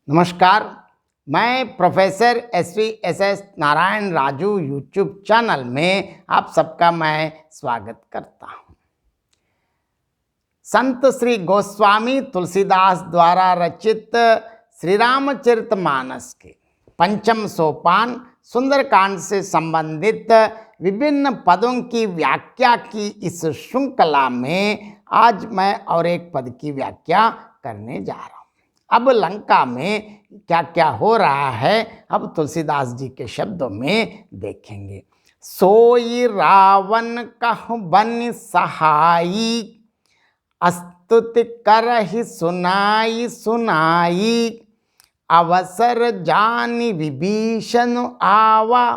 नमस्कार, मैं professor S Narayan Raju YouTube channel में आप सबका मैं स्वागत करता हूँ। संत श्री गोस्वामी तुलसीदास द्वारा रचित श्री रामचरितमानस के पंचम सोपान सुंदरकांड से संबंधित विभिन्न पदों की व्याख्या की इस श्रृंखला में आज मैं और एक पद की व्याख्या करने जा रहा हूँ। अब लंका में क्या क्या हो रहा है अब तुलसीदास जी के शब्दों में देखेंगे। सोई रावण कहु बन सहाई, अस्तुति करहि सुनाई सुनाई। अवसर जानि विभीषण आवा,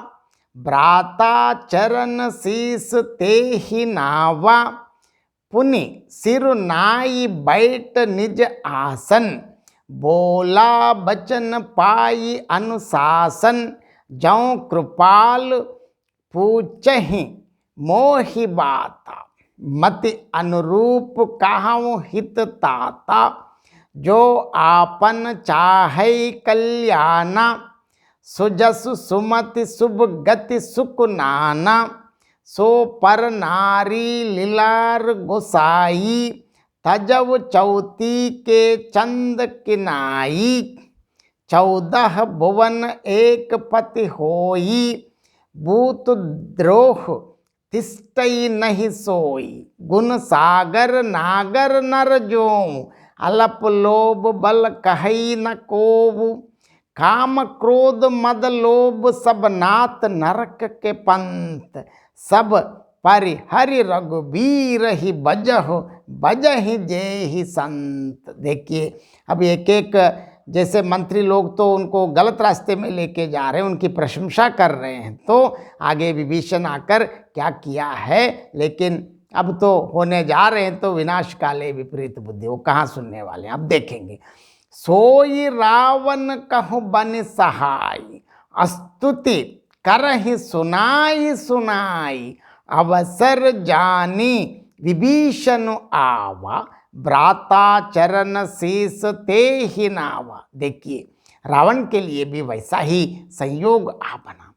भ्राता चरण शीस तेहि नावा। पुनि सिर नाई बैठ निज आसन, बोला बचन पाई अनुशासन। जौं कृपाल पूछहि मोहि बाता, मति अनुरूप कहूँ हित ताता। जो आपन चाहै कल्याणा, सुजसु सुमति शुभ गति सुख नाना। सो पर नारी लीलार गोसाई, तजव चौती के चंद किनाई। 14 भुवन एक पति होई, भूत द्रोह तिष्ठई नहीं सोई। गुण सागर नागर नर जों, अलप लोभ बल कहई न कोवु। काम क्रोध मद लोभ सब नाथ, नरक के पंथ सब परिहरि रघुबीर ही बजहु, बजहि जेहि संत। देखिए, अब एक एक जैसे मंत्री लोग तो उनको गलत रास्ते में लेके जा रहे हैं, उनकी प्रशंसा कर रहे हैं, तो आगे विभीषण आकर क्या किया है, लेकिन अब तो होने जा रहे हैं तो विनाश काले विपरीत बुद्धि, वो कहाँ सुनने वाले हैं, अब देखेंगे। सोई रावण कहु बन सहाई, स्तुति करहि सुनाई सुनाई। अवसर जानी विभीषण आवा, भ्राता चरण शीस तेहि नावा। देखिए, रावण के लिए भी वैसा ही संयोग आ बना।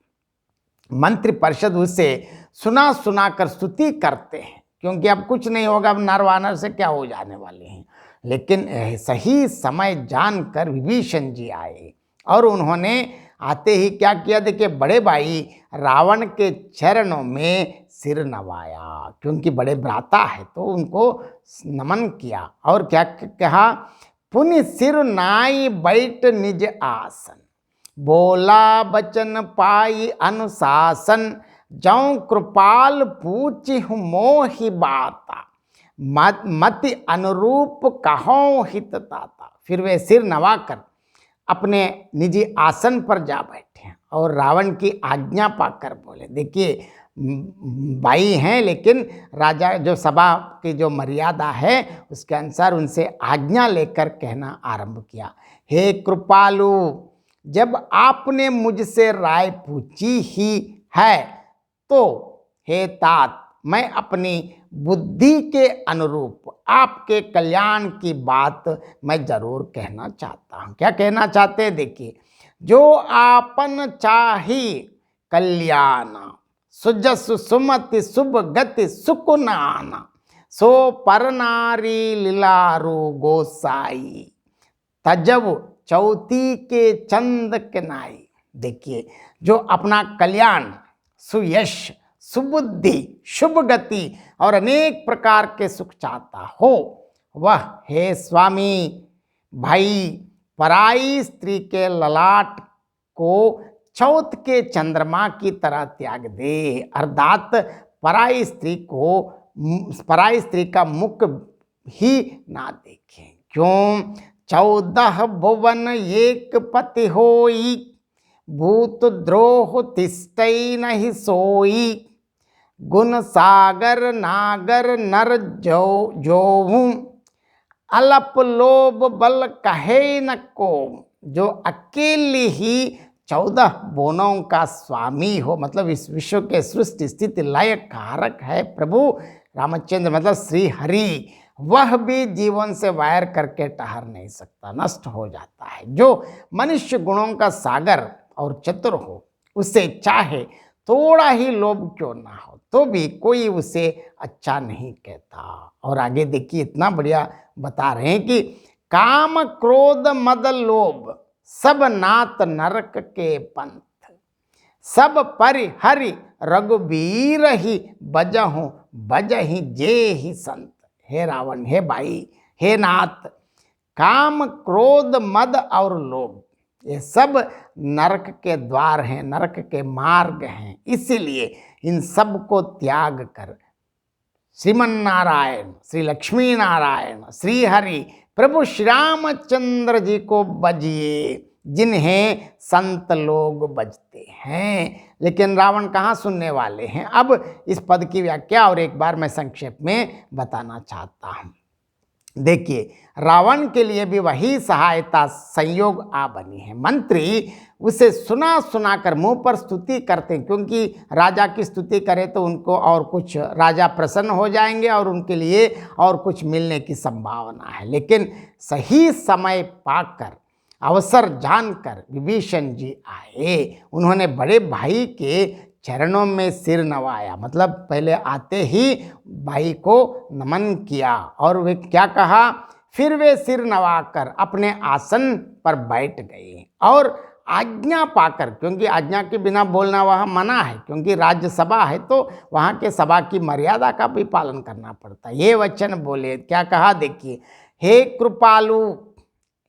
मंत्री परिषद उसे सुना सुना कर स्तुति करते हैं, क्योंकि अब कुछ नहीं होगा, अब नर वानर से क्या हो जाने वाले हैं। लेकिन सही समय जानकर विभीषण जी आए और उन्होंने आते ही क्या किया, देखिए, बड़े भाई रावण के चरणों में सिर नवाया, क्योंकि बड़े भ्राता है तो उनको नमन किया। और क्या कहा, पुनि सिर नाई बैठ निज आसन, बोला बचन पाई अनुशासन। जौं कृपाल पूछिहु मोहि बाता, मति अनुरूप कहूँ हित ताता। फिर वे सिर नवाकर अपने निजी आसन पर जा बैठे और रावण की आज्ञा पाकर बोले। देखिए, भाई हैं, लेकिन राजा जो सभा की जो मर्यादा है उसके अनुसार उनसे आज्ञा लेकर कहना आरंभ किया। हे कृपालु, जब आपने मुझसे राय पूछी ही है तो हे तात, मैं अपनी बुद्धि के अनुरूप आपके कल्याण की बात मैं जरूर कहना चाहता हूँ। क्या कहना चाहते हैं, देखिए। जो आपन चाही कल्याण, सुजसु सुमति शुभ गति सुख नाना। सो पर नारी लीलारु गोसाई, तजव चौती के चंद किनाई। देखिए, जो अपना कल्याण, सुयश, सुबुद्धि, शुभ गति और अनेक प्रकार के सुख चाहता हो, वह हे स्वामी भाई पराई स्त्री के ललाट को चौथ के चंद्रमा की तरह त्याग दे, अर्थात पराई स्त्री का मुख ही ना देखें। क्यों? 14 भुवन एक पति होई, भूत द्रोह तिष्ठई नहीं सोई। गुण सागर नागर नर जोहूं, अलप लोभ बल कहे न को। जो अकेले ही 14 भुवनों का स्वामी हो, मतलब इस विश्व के सृष्टि स्थिति लय कारक है प्रभु रामचंद्र, मतलब श्री हरि, वह भी जीवन से वायर करके ठहर नहीं सकता, नष्ट हो जाता है। जो मनुष्य गुणों का सागर और चतुर हो, उसे चाहे थोड़ा ही लोभ क्यों ना हो तो भी कोई उसे अच्छा नहीं कहता। और आगे देखिए इतना बढ़िया बता रहे हैं कि काम क्रोध मद लोभ सब नात नरक के पंथ, सब परिहरि रघुबीर ही बजहु बजहि जे ही संत। हे रावण, हे भाई, हे नाथ, काम क्रोध मद और लोभ ये सब नरक के द्वार हैं, नरक के मार्ग हैं। इसीलिए इन सब को त्याग कर श्रीमन नारायण, श्री लक्ष्मी नारायण, श्री हरि प्रभु श्री रामचंद्र जी को बजिए, जिन्हें संत लोग बजते हैं। लेकिन रावण कहाँ सुनने वाले हैं। अब इस पद की व्याख्या और एक बार मैं संक्षेप में बताना चाहता हूँ। देखिए, रावण के लिए भी वही सहायता संयोग आ बनी है। मंत्री उसे सुना सुना कर मुंह पर स्तुति करते हैं, क्योंकि राजा की स्तुति करे तो उनको और कुछ, राजा प्रसन्न हो जाएंगे और उनके लिए और कुछ मिलने की संभावना है। लेकिन सही समय पाकर, अवसर जानकर विभीषण जी आए। उन्होंने बड़े भाई के चरणों में सिर नवाया, मतलब पहले आते ही भाई को नमन किया और वे क्या कहा, फिर वे सिर नवाकर अपने आसन पर बैठ गए और आज्ञा पाकर, क्योंकि आज्ञा के बिना बोलना वहाँ मना है, क्योंकि राज्यसभा है तो वहाँ के सभा की मर्यादा का भी पालन करना पड़ता है। ये वचन बोले, क्या कहा देखिए, हे कृपालु,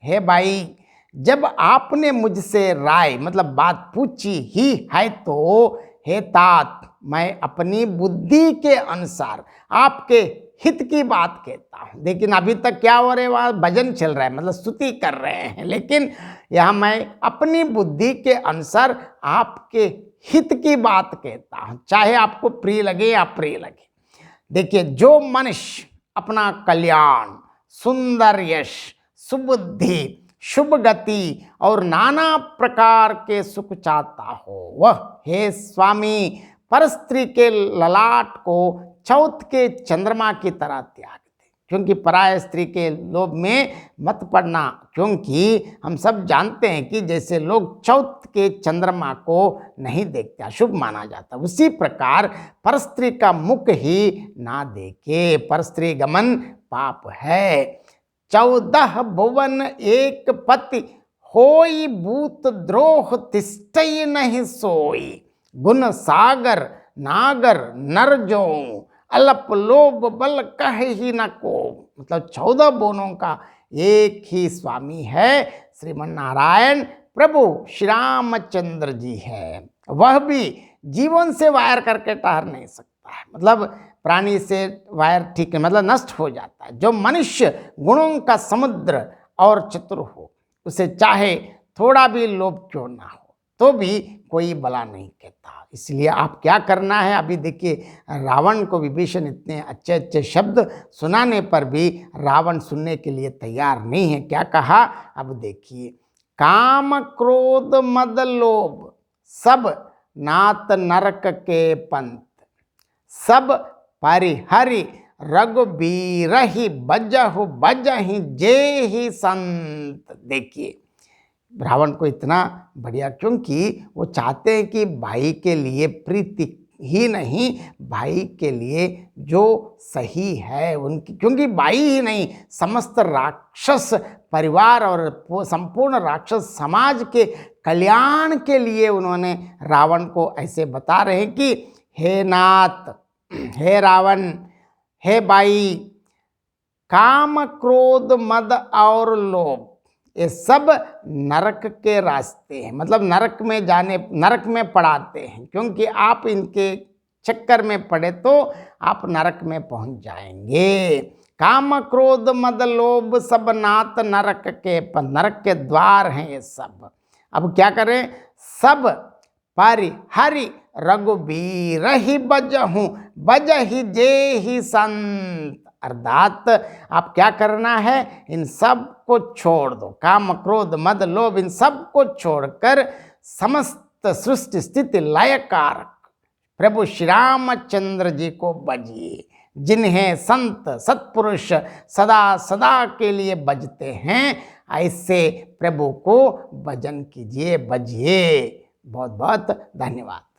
हे भाई, जब आपने मुझसे राय मतलब बात पूछी ही है तो हे तात, मैं अपनी बुद्धि के अनुसार आपके हित की बात कहता हूँ। लेकिन अभी तक क्या हो रहा है, वहाँ भजन चल रहा है, मतलब स्तुति कर रहे हैं। लेकिन यहाँ मैं अपनी बुद्धि के अनुसार आपके हित की बात कहता हूँ, चाहे आपको प्रिय लगे या प्रिय लगे। देखिए, जो मनुष्य अपना कल्याण, सुंदर यश, सुबुद्धि, शुभ गति और नाना प्रकार के सुख चाहता हो, वह हे स्वामी परस्त्री के ललाट को चौथ के चंद्रमा की तरह त्याग दे। क्योंकि पराय स्त्री के लोभ में मत पड़ना, क्योंकि हम सब जानते हैं कि जैसे लोग चौथ के चंद्रमा को नहीं देखते, अशुभ माना जाता, उसी प्रकार परस्त्री का मुख ही ना देखे। परस्त्री गमन पाप है। 14 भुवन एक पति होई, भूत द्रोह तिष्ठई नहीं सोई, गुण सागर नागर नर जो, अल्प लोभ बल कहे ही न को। मतलब 14 बोनों का एक ही स्वामी है, श्रीमन नारायण प्रभु श्री रामचंद्र जी है। वह भी जीवन से वायर करके ठहर नहीं सकता है, मतलब प्राणी से वायर ठीक है, मतलब नष्ट हो जाता है। जो मनुष्य गुणों का समुद्र और चतुर हो, उसे चाहे थोड़ा भी लोभ क्यों ना हो तो भी कोई भला नहीं कहता। इसलिए आप क्या करना है, अभी देखिए रावण को विभीषण इतने अच्छे अच्छे शब्द सुनाने पर भी रावण सुनने के लिए तैयार नहीं है। क्या कहा, अब देखिए, काम क्रोध मद लोभ सब नात नरक के पंथ, सब परिहरि रघुबीरहि बजहु बजहि जे ही संत। देखिए, रावण को इतना बढ़िया, क्योंकि वो चाहते हैं कि भाई के लिए प्रीति ही नहीं, भाई के लिए जो सही है उनकी, क्योंकि भाई ही नहीं समस्त राक्षस परिवार और संपूर्ण राक्षस समाज के कल्याण के लिए उन्होंने रावण को ऐसे बता रहे हैं कि हे नाथ, हे रावण, हे भाई, काम क्रोध मद और लोभ ये सब नरक के रास्ते हैं, मतलब नरक में जाने, नरक में पड़ाते हैं। क्योंकि आप इनके चक्कर में पड़े तो आप नरक में पहुंच जाएंगे। काम क्रोध मद लोभ सब नात नरक के, नरक के द्वार हैं ये सब। अब क्या करें, सब परिहरि रघुबीरहि बजहु बजहि जे ही संत। अर्थात आप क्या करना है, इन सब को छोड़ दो, काम क्रोध मद लोभ इन सब को छोड़कर समस्त सृष्टि स्थिति लय कारक प्रभु श्री रामचंद्र जी को बजिए, जिन्हें संत सत्पुरुष सदा सदा के लिए भजते हैं, ऐसे प्रभु को भजन कीजिए, भजिए। बहुत बहुत धन्यवाद।